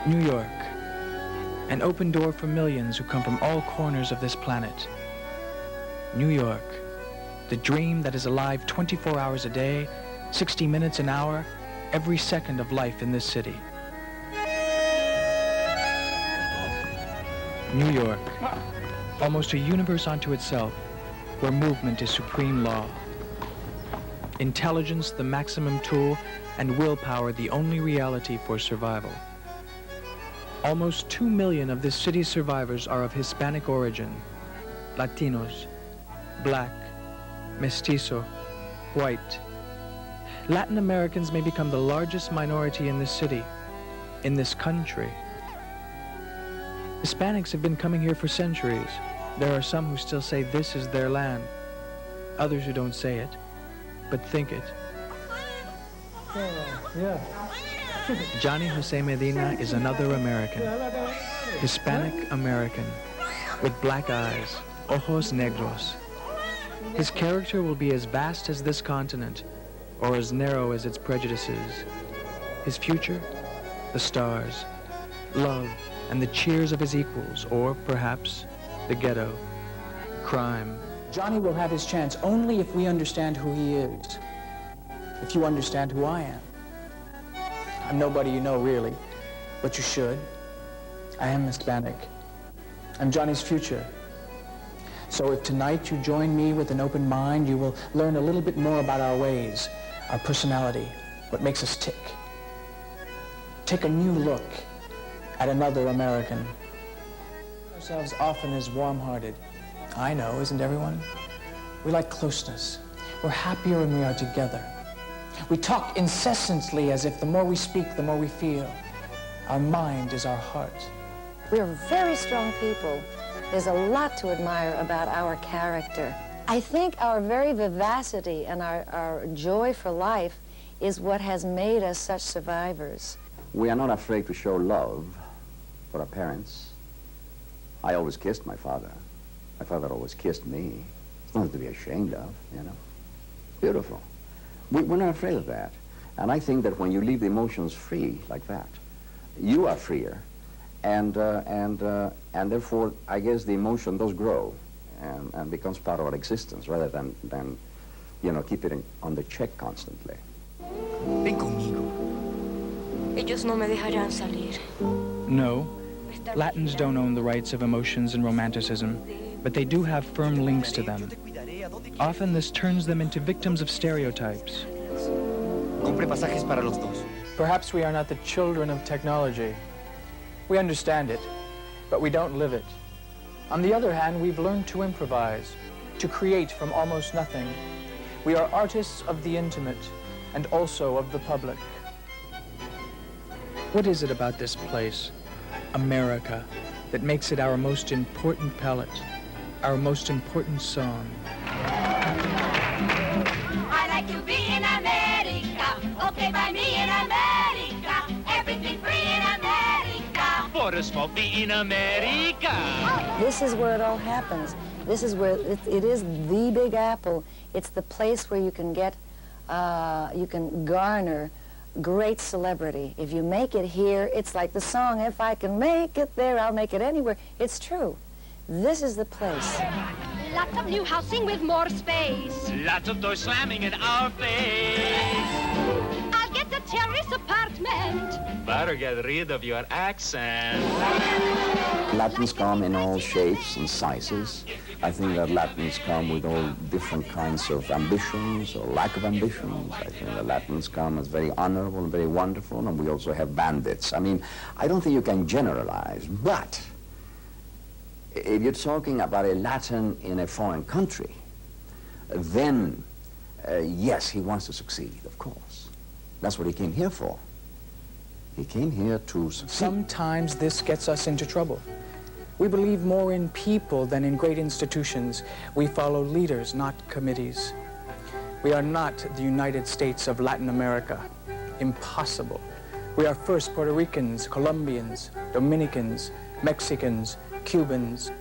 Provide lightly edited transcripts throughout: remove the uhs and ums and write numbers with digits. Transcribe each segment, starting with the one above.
New York, an open door for millions who come from all corners of this planet. New York, the dream that is alive 24 hours a day, 60 minutes an hour, every second of life in this city. New York, almost a universe unto itself, where movement is supreme law. Intelligence the maximum tool, and willpower the only reality for survival. Almost 2 million of this city's survivors are of Hispanic origin, Latinos, black, mestizo, white. Latin Americans may become the largest minority in this city, in this country. Hispanics have been coming here for centuries. There are some who still say this is their land, others who don't say it, but think it. Johnny Jose Medina is another American, Hispanic American, with black eyes, ojos negros. His character will be as vast as this continent, or as narrow as its prejudices. His future, the stars, love, and the cheers of his equals, or perhaps the ghetto, crime. Johnny will have his chance only if we understand who he is. If you understand who I am. I'm nobody you know, really, but you should. I am Hispanic. I'm Johnny's future. So if tonight you join me with an open mind, you will learn a little bit more about our ways, our personality, what makes us tick. Take a new look at another American. Ourselves often as warm-hearted. I know, isn't everyone? We like closeness. We're happier when we are together. We talk incessantly as if the more we speak, the more we feel. Our mind is our heart. We're very strong people. There's a lot to admire about our character. I think our very vivacity and our joy for life is what has made us such survivors. We are not afraid to show love for our parents. I always kissed my father. My father always kissed me. It's nothing to be ashamed of, you know. Beautiful. We're not afraid of that. And I think that when you leave the emotions free like that, you are freer. And therefore, I guess the emotion does grow and becomes part of our existence rather than you know, keep it on the check constantly. Ven conmigo. Ellos no me dejarán salir. No, Latins don't own the rights of emotions and romanticism, but they do have firm links to them. Often this turns them into victims of stereotypes. Compre pasajes para los dos. Perhaps we are not the children of technology. We understand it, but we don't live it. On the other hand, we've learned to improvise, to create from almost nothing. We are artists of the intimate and also of the public. What is it about this place, America, that makes it our most important palette, our most important song? I like to be in America, okay by me in America, everything free in America. For a small fee in America. This is where it all happens. This is where it is the Big Apple. It's the place where you can get, you can garner great celebrity. If you make it here, it's like the song, if I can make it there, I'll make it anywhere. It's true. This is the place. Lots of new housing with more space. Lots of doors slamming in our face. I'll get a terrace apartment. Better get rid of your accent. Latins come in all shapes and sizes. I think that Latins come with all different kinds of ambitions or lack of ambitions. I think that Latins come as very honorable and very wonderful, and we also have bandits. I mean, I don't think you can generalize, but if you're talking about a Latin in a foreign country, then yes, he wants to succeed, of course. That's what he came here for. He came here to succeed. Sometimes this gets us into trouble. We believe more in people than in great institutions. We follow leaders, not committees. We are not the United States of Latin America. Impossible. We are first Puerto Ricans, Colombians, Dominicans, Mexicans, Cubans.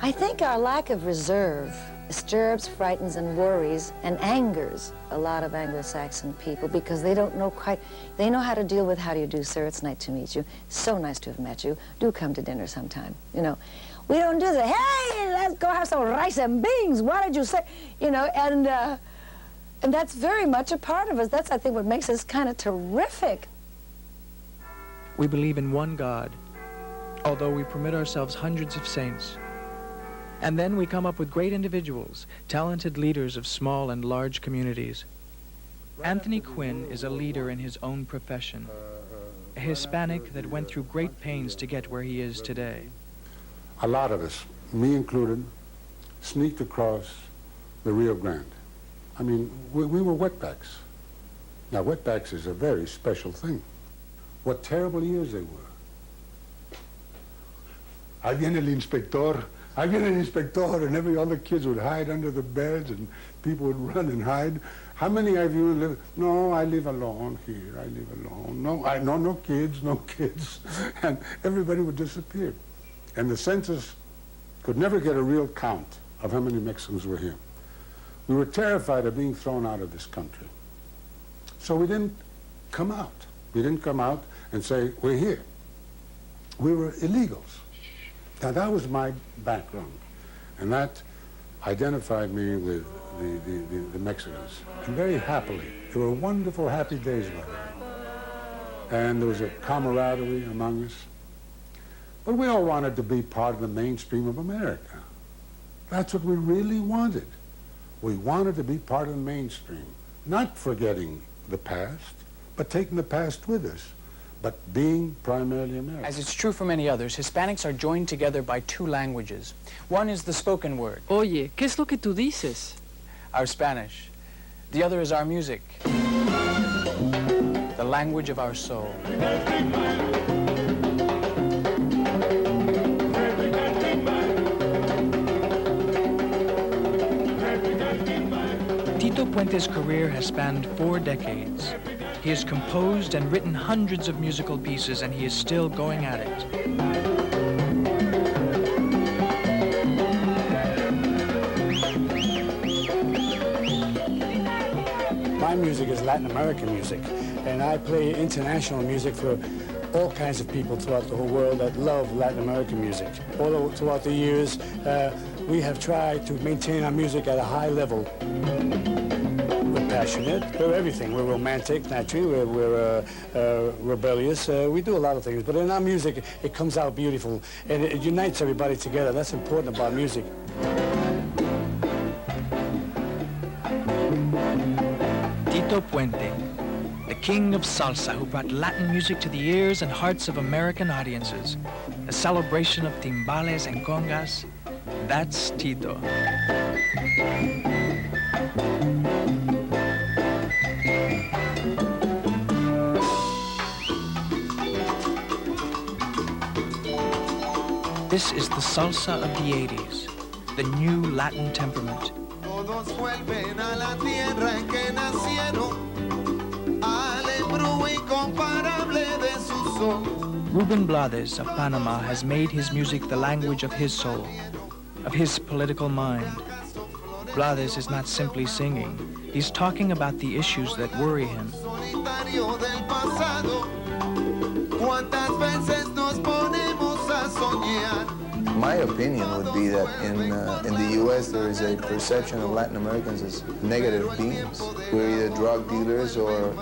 I think our lack of reserve disturbs, frightens, and worries, and angers a lot of Anglo-Saxon people because they don't know quite, they know how to deal with how do you do, sir, it's nice to meet you, so nice to have met you, do come to dinner sometime, you know. We don't do the, hey, let's go have some rice and beans, what did you say, you know, and that's very much a part of us. That's, I think, what makes us kind of terrific. We believe in one God, although we permit ourselves hundreds of saints. And then we come up with great individuals, talented leaders of small and large communities. Anthony Quinn is a leader in his own profession, a Hispanic that went through great pains to get where he is today. A lot of us, me included, sneaked across the Rio Grande. I mean, we were wetbacks. Now, wetbacks is a very special thing. What terrible years they were. Ahí viene el inspector, and every other kids would hide under the beds, and people would run and hide. How many of you live? No, I live alone here, I live alone. No kids, no kids. And everybody would disappear. And the census could never get a real count of how many Mexicans were here. We were terrified of being thrown out of this country. So we didn't come out. We didn't come out and say, we're here. We were illegals. Now that was my background. And that identified me with the Mexicans. And very happily. There were wonderful, happy days like that. And there was a camaraderie among us. But we all wanted to be part of the mainstream of America. That's what we really wanted. We wanted to be part of the mainstream, not forgetting the past, but taking the past with us, but being primarily American. As it's true for many others, Hispanics are joined together by two languages. One is the spoken word. Oye, ¿qué es lo que tú dices? Our Spanish. The other is our music. The language of our soul. Tito Puente's career has spanned 4 decades. He has composed and written hundreds of musical pieces, and he is still going at it. My music is Latin American music, and I play international music for all kinds of people throughout the whole world that love Latin American music. All throughout the years, we have tried to maintain our music at a high level. We're passionate, we're everything. We're romantic, naturally, we're rebellious. We do a lot of things, but in our music, it comes out beautiful, and it unites everybody together. That's important about music. Tito Puente, the king of salsa who brought Latin music to the ears and hearts of American audiences. A celebration of timbales and congas. That's Tito. This is the salsa of the 80s, the new Latin temperament. Todos vuelven a la tierra en que nacieron, al embrujo incomparable de su sol. Ruben Blades of Panama has made his music the language of his soul, of his political mind. Blades is not simply singing. He's talking about the issues that worry him. Solitario del pasado, cuántas veces nos ponemos a soñar. My opinion would be that in the U.S. there is a perception of Latin Americans as negative beings. We're either drug dealers or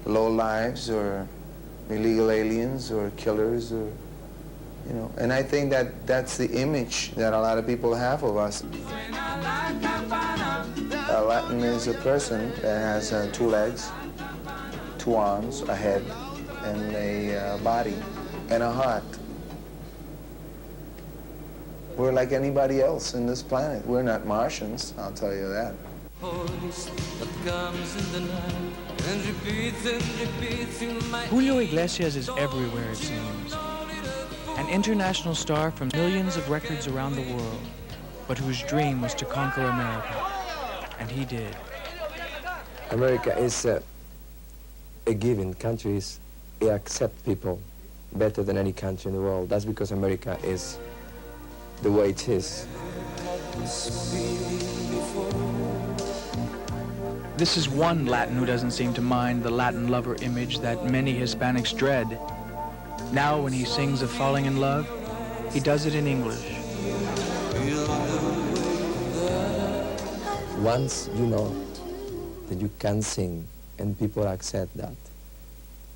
low lives or illegal aliens or killers or, you know. And I think that that's the image that a lot of people have of us. A Latin is a person that has 2 legs, 2 arms, a head, and a body, and a heart. We're like anybody else in this planet. We're not Martians, I'll tell you that. Julio Iglesias is everywhere, it seems. An international star from millions of records around the world, but whose dream was to conquer America. And he did. America is a given. Countries accept people better than any country in the world. That's because America is the way it is. This is one Latin who doesn't seem to mind the Latin lover image that many Hispanics dread. Now when he sings of falling in love, he does it in English. Once you know that you can sing and people accept that,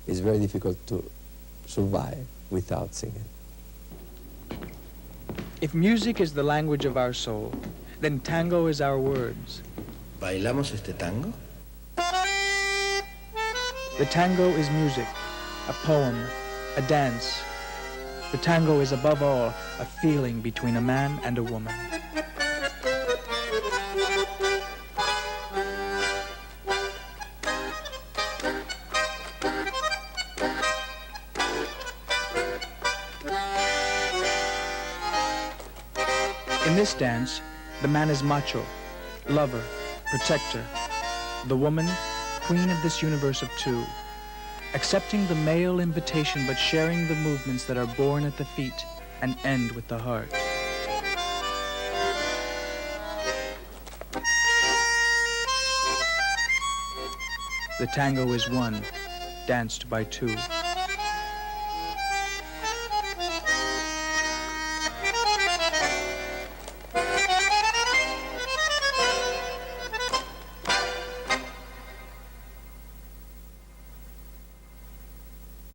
it's very difficult to survive without singing. If music is the language of our soul, then tango is our words. ¿Bailamos este tango? The tango is music, a poem, a dance. The tango is above all a feeling between a man and a woman. In this dance, the man is macho, lover, protector. The woman, queen of this universe of two, accepting the male invitation but sharing the movements that are born at the feet and end with the heart. The tango is one, danced by two.